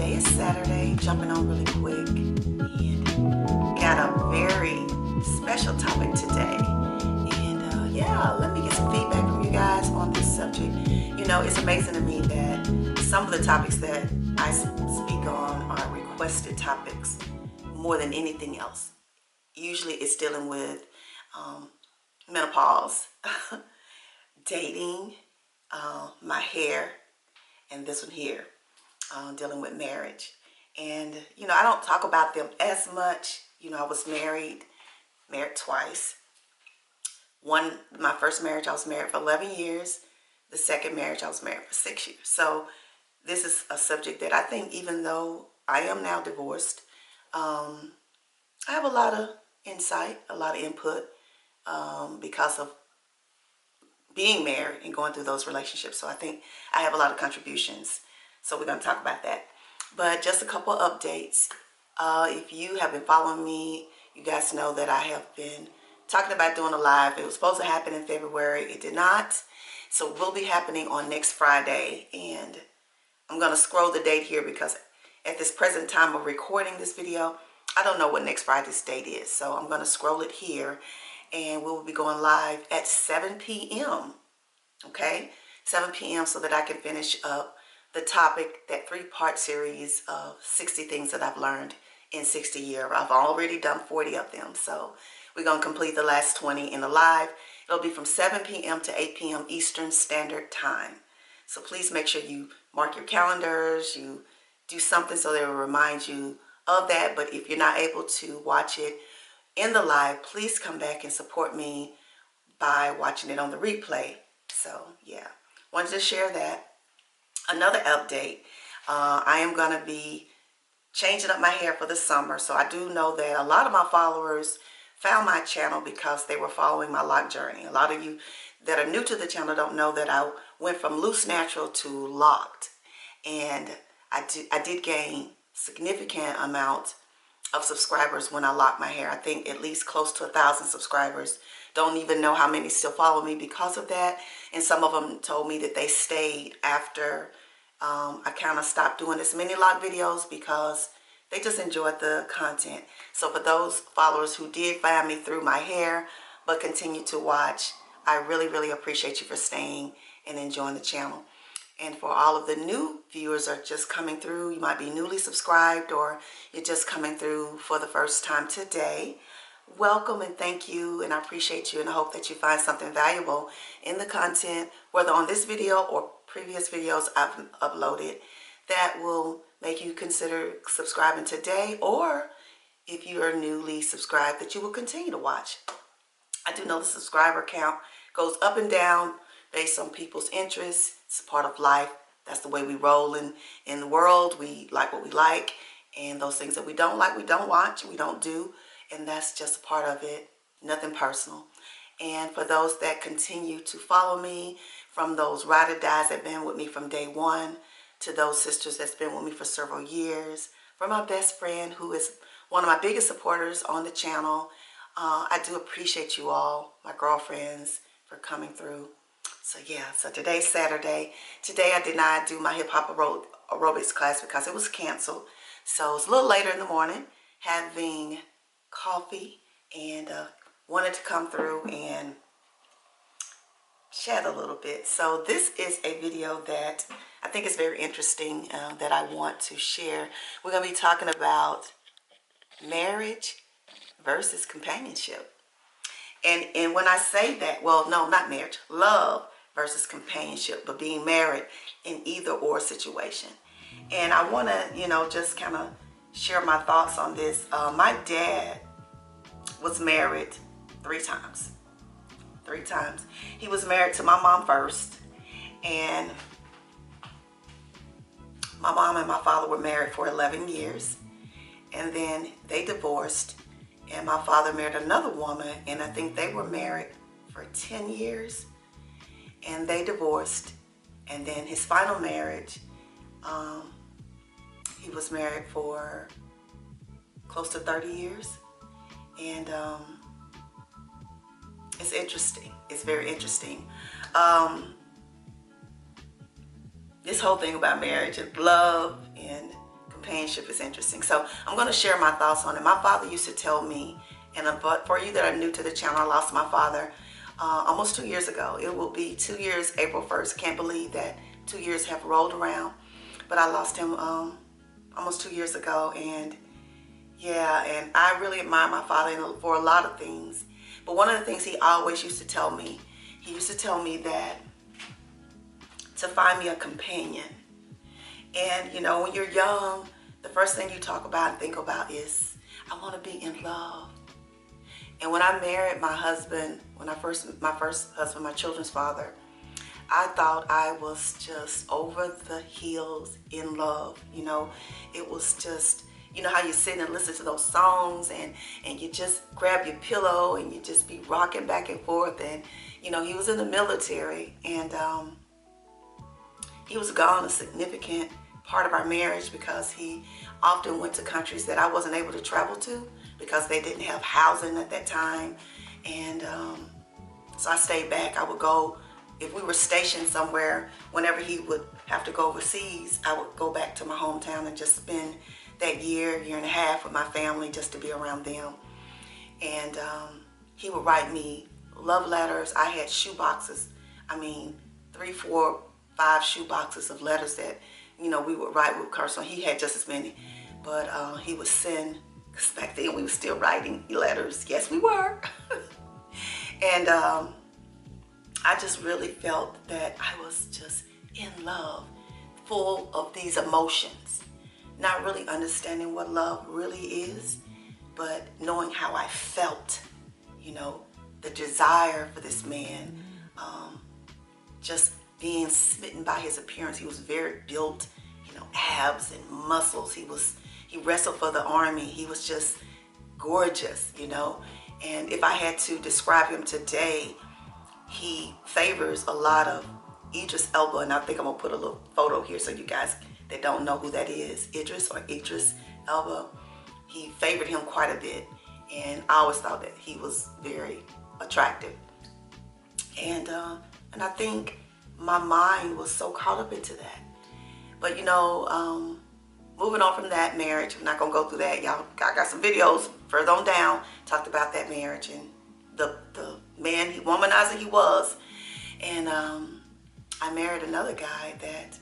today is Saturday, jumping on really quick, and got a very special topic today. And yeah, let me get some feedback from you guys on this subject. You know, it's amazing to me that some of the topics that I speak on are requested topics more than anything else. Usually it's dealing with menopause, dating, my hair, and this one here, dealing with marriage. And you know, I don't talk about them as much. You know, I was married twice. My first marriage, I was married for 11 years. The second marriage, I was married for 6 years. So this is a subject that I think, even though I am now divorced, I have a lot of insight, a lot of input, because of being married and going through those relationships. So I think I have a lot of contributions. So we're going to talk about that. But just a couple of updates. If you have been following me, you guys know that I have been talking about doing a live. It was supposed to happen in February. It did not. So it will be happening on next Friday. And I'm going to scroll the date here because at this present time of recording this video, I don't know what next Friday's date is. So I'm going to scroll it here. And we will be going live at 7 p.m. Okay? 7 p.m. so that I can finish up the topic, that 3-part series of 60 things that I've learned in 60 years. I've already done 40 of them. So we're going to complete the last 20 in the live. It'll be from 7 p.m. to 8 p.m. Eastern Standard Time. So please make sure you mark your calendars, you do something so they will remind you of that. But if you're not able to watch it in the live, please come back and support me by watching it on the replay. So yeah, wanted to share that. Another update, I am going to be changing up my hair for the summer. So I do know that a lot of my followers found my channel because they were following my lock journey. A lot of you that are new to the channel don't know that I went from loose natural to locked. And I did gain significant amount of subscribers when I locked my hair. I think at least close to 1,000 subscribers. Don't even know how many still follow me because of that. And some of them told me that they stayed after I kind of stopped doing as many lock videos because they just enjoyed the content. So for those followers who did find me through my hair but continue to watch, I really, really appreciate you for staying and enjoying the channel. And for all of the new viewers are just coming through, you might be newly subscribed or you're just coming through for the first time today. Welcome and thank you, and I appreciate you, and I hope that you find something valuable in the content, whether on this video or previous videos I've uploaded, that will make you consider subscribing today, or if you are newly subscribed, that you will continue to watch. I do know the subscriber count goes up and down based on people's interests. It's a part of life. That's the way we roll in the world. We like what we like, and those things that we don't like, we don't watch, we don't do. And that's just a part of it, nothing personal. And for those that continue to follow me, from those ride or dies that have been with me from day one, to those sisters that's been with me for several years, from my best friend who is one of my biggest supporters on the channel, I do appreciate you all, my girlfriends, for coming through. So yeah, so today's Saturday. Today I did not do my hip-hop aerobics class because it was canceled. So it's a little later in the morning, having coffee, and wanted to come through and chat a little bit. So this is a video that I think is very interesting, that I want to share. We're going to be talking about marriage versus companionship. And when I say that, well, no, not marriage, love versus companionship, but being married in either or situation. And I want to, you know, just kind of share my thoughts on this. My dad was married 3 times. 3 times. He was married to my mom first, and my mom and my father were married for 11 years, and then they divorced, and my father married another woman, and I think they were married for 10 years, and they divorced. And then his final marriage, he was married for close to 30 years. And it's interesting. It's very interesting. This whole thing about marriage and love and companionship is interesting. So I'm going to share my thoughts on it. My father used to tell me, and for you that are new to the channel, I lost my father almost 2 years ago. It will be 2 years April 1st. Can't believe that 2 years have rolled around. But I lost him almost 2 years ago. And yeah, and I really admire my father for a lot of things. But one of the things he always used to tell me, that to find me a companion. And you know, when you're young, the first thing you talk about and think about is, I want to be in love. And when I married my husband, my first husband, my children's father, I thought I was just over the heels in love. You know, it was just, you know how you sit and listen to those songs and you just grab your pillow and you just be rocking back and forth. And, you know, he was in the military, and he was gone a significant part of our marriage because he often went to countries that I wasn't able to travel to because they didn't have housing at that time. And so I stayed back. I would go, if we were stationed somewhere, whenever he would have to go overseas, I would go back to my hometown and just spend that year and a half with my family just to be around them. And he would write me love letters. I had shoe boxes. I mean, 3, 4, 5 shoe boxes of letters that, you know, we would write with curse on. He had just as many, but he would send, because back then we were still writing letters. Yes, we were. And I just really felt that I was just in love, full of these emotions, not really understanding what love really is, but knowing how I felt, you know, the desire for this man, just being smitten by his appearance. He was very built, you know, abs and muscles. He wrestled for the army. He was just gorgeous, you know. And if I had to describe him today, he favors a lot of Idris Elba. And I think I'm gonna put a little photo here so you guys that don't know who that is, Idris Elba. He favored him quite a bit. And I always thought that he was very attractive. And I think my mind was so caught up into that. But you know, moving on from that marriage, I'm not gonna go through that. Y'all, I got some videos further on down, talked about that marriage and the man, womanizer he was. And I married another guy that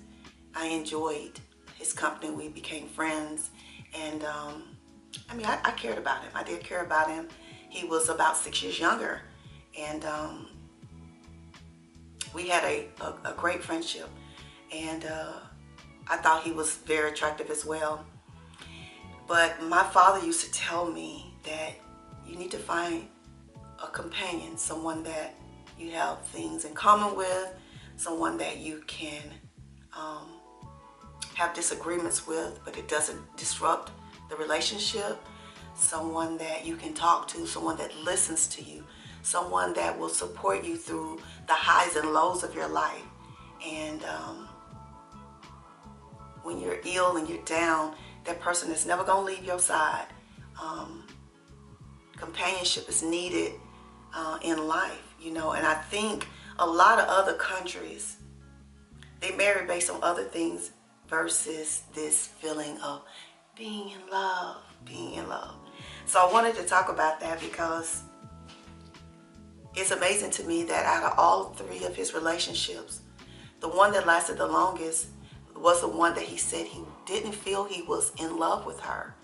I enjoyed his company. We became friends. And I mean, I cared about him. I did care about him. He was about 6 years younger. And we had a great friendship. And I thought he was very attractive as well. But my father used to tell me that you need to find a companion, someone that you have things in common with, someone that you can have disagreements with, but it doesn't disrupt the relationship, someone that you can talk to, someone that listens to you, someone that will support you through the highs and lows of your life. And when you're ill and you're down, that person is never going to leave your side. Companionship is needed in life, you know. And I think a lot of other countries, they marry based on other things versus this feeling of being in love, being in love. So I wanted to talk about that because it's amazing to me that out of all 3 of his relationships, the one that lasted the longest was the one that he said he didn't feel he was in love with her,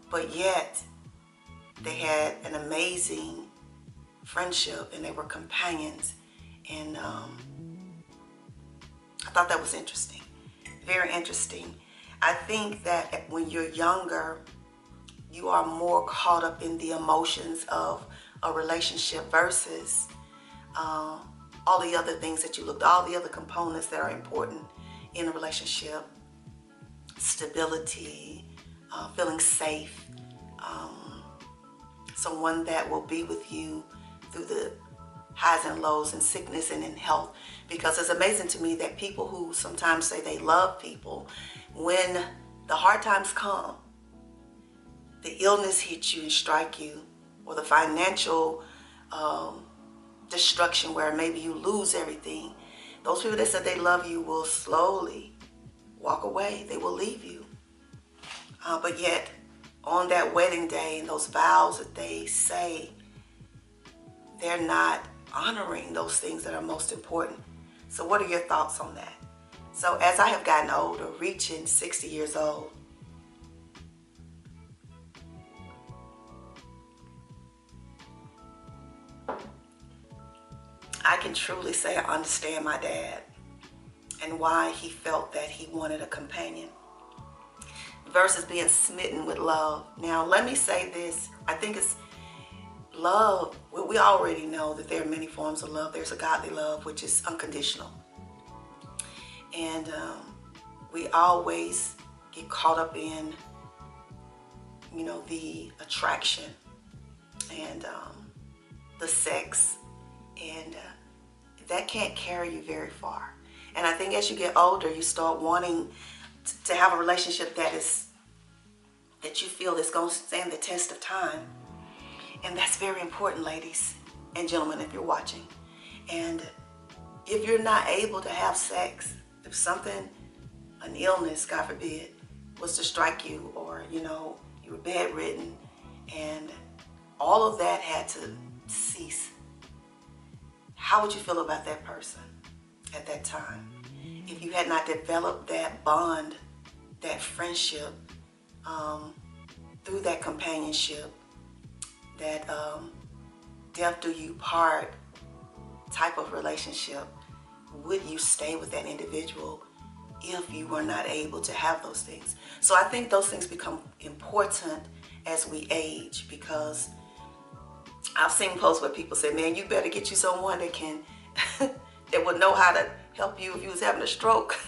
but yet they had an amazing friendship and they were companions. And I thought that was interesting, very interesting. I think that when you're younger, you are more caught up in the emotions of a relationship versus all the other things that you looked, all the other components that are important in a relationship: stability, feeling safe, someone that will be with you through the highs and lows, in sickness and in health. Because it's amazing to me that people who sometimes say they love people, when the hard times come, the illness hits you and strike you, or the financial destruction where maybe you lose everything, those people that said they love you will slowly walk away. They will leave you. But yet, on that wedding day and those vows that they say, they're not honoring those things that are most important. So what are your thoughts on that? So as I have gotten older, reaching 60 years old, I can truly say I understand my dad and why he felt that he wanted a companion versus being smitten with love. Now, let me say this. I think it's love. Well, we already know that there are many forms of love. There's a godly love, which is unconditional. And we always get caught up in, the attraction and the sex. And that can't carry you very far. And I think as you get older, you start wanting to have a relationship that you feel is going to stand the test of time. And that's very important, ladies and gentlemen, if you're watching. And if you're not able to have sex, if something, an illness, God forbid, was to strike you, or, you were bedridden, and all of that had to cease, how would you feel about that person at that time? If you had not developed that bond, that friendship, through that companionship, that death do you part type of relationship, would you stay with that individual if you were not able to have those things? So I think those things become important as we age, because I've seen posts where people say, man, you better get you someone that can that would know how to help you if you was having a stroke.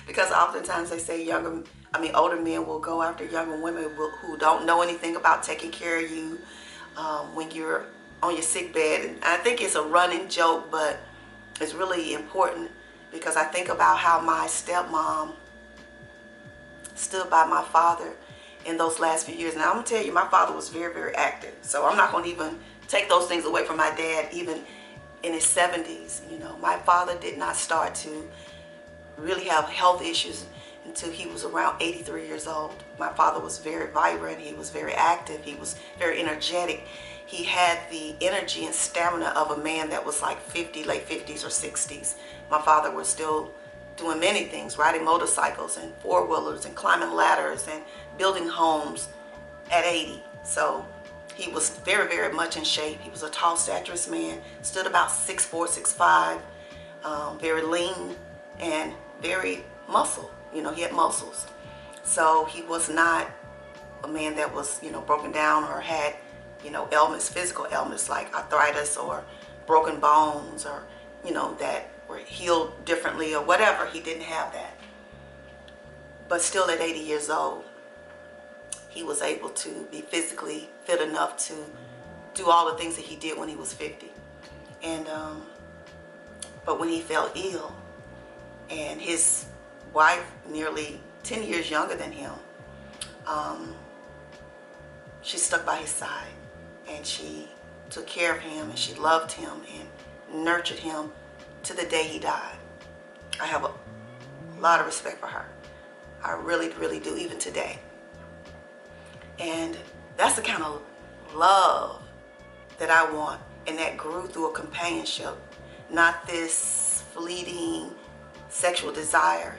Because oftentimes they say older men will go after younger women who don't know anything about taking care of you when you're on your sick bed. And I think it's a running joke, but it's really important, because I think about how my stepmom stood by my father in those last few years. Now, I'm going to tell you, my father was very, very active. So I'm not going to even take those things away from my dad, even in his 70s. My father did not start to really have health issues until he was around 83 years old. My father was very vibrant. He was very active. He was very energetic. He had the energy and stamina of a man that was like 50, late 50s or 60s. My father was still doing many things, riding motorcycles and four-wheelers and climbing ladders and building homes at 80. So he was very, very much in shape. He was a tall, statured man, stood about 6'4", 6'5", very lean and very muscle. He had muscles. So he was not a man that was, broken down or had, ailments, physical ailments like arthritis or broken bones, or, that were healed differently or whatever. He didn't have that. But still at 80 years old, he was able to be physically fit enough to do all the things that he did when he was 50. And, but when he fell ill, and his wife, nearly 10 years younger than him, she stuck by his side, and she took care of him, and she loved him and nurtured him to the day he died. I have a lot of respect for her. I really, really do, even today. And that's the kind of love that I want, and that grew through a companionship, not this fleeting sexual desire.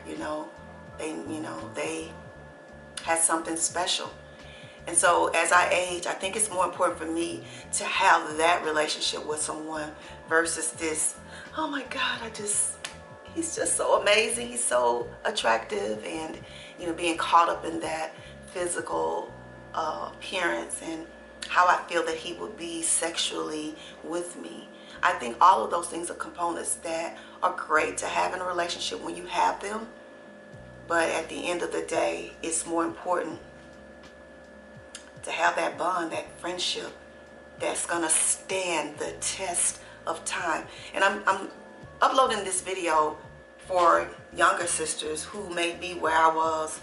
They had something special. And so as I age, I think it's more important for me to have that relationship with someone versus this, oh my God, he's just so amazing, he's so attractive, and being caught up in that physical appearance and how I feel that he would be sexually with me. I think all of those things are components that are great to have in a relationship when you have them. But at the end of the day, it's more important to have that bond, that friendship that's gonna stand the test of time. And I'm uploading this video for younger sisters who may be where I was,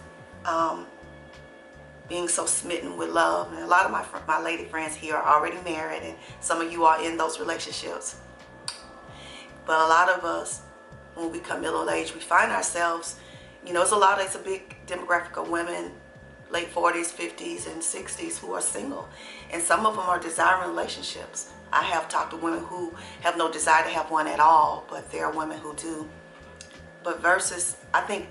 being so smitten with love. And a lot of my lady friends here are already married, and some of you are in those relationships. But a lot of us, when we become middle-aged, we find ourselves You know, it's a big demographic of women, late 40s, 50s, and 60s who are single. And some of them are desiring relationships. I have talked to women who have no desire to have one at all, but there are women who do. But versus, I think,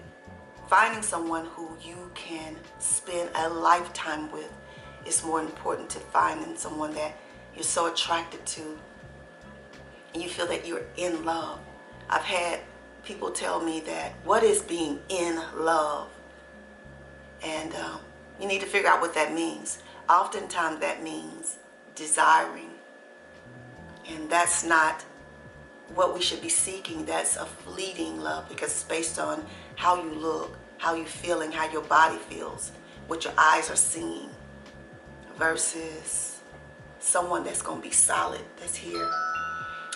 finding someone who you can spend a lifetime with is more important to finding someone that you're so attracted to and you feel that you're in love. I've had people tell me that, what is being in love? And you need to figure out what that means. Oftentimes that means desiring. And that's not what we should be seeking. That's a fleeting love, because it's based on how you look, how you feeling, how your body feels, what your eyes are seeing, versus someone that's going to be solid, that's here.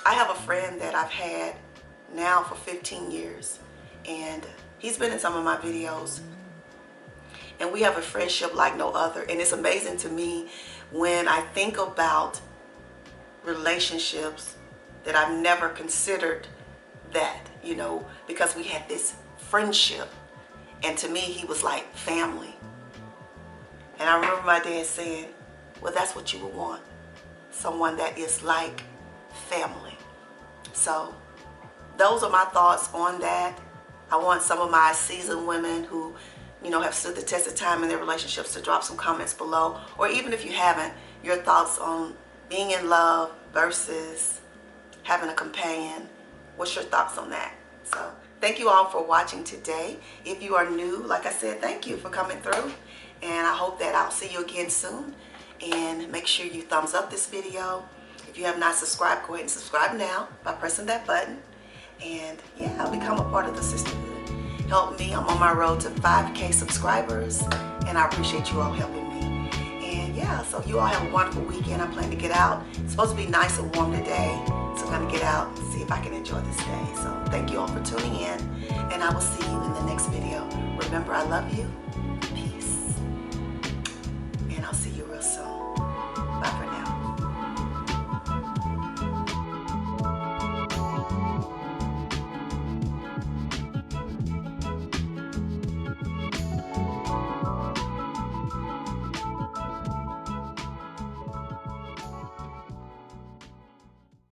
I have a friend that I've had now for 15 years, and he's been in some of my videos, and we have a friendship like no other. And it's amazing to me when I think about relationships that I've never considered that, you know, because we had this friendship, and to me he was like family. And I remember my dad saying, well, that's what you would want, someone that is like family. So those are my thoughts on that. I want some of my seasoned women who, you know, have stood the test of time in their relationships to drop some comments below, or even if you haven't, your thoughts on being in love versus having a companion. What's your thoughts on that? So thank you all for watching today. If you are new, like I said, thank you for coming through, and I hope that I'll see you again soon. And make sure you thumbs up this video. If you have not subscribed, go ahead and subscribe now by pressing that button. And yeah, become a part of the sisterhood. Help me. I'm on my road to 5K subscribers, and I appreciate you all helping me. And yeah, so you all have a wonderful weekend. I plan to get out. It's supposed to be nice and warm today, so I'm going to get out and see if I can enjoy this day. So thank you all for tuning in, and I will see you in the next video. Remember, I love you. Peace. And I'll see you real soon.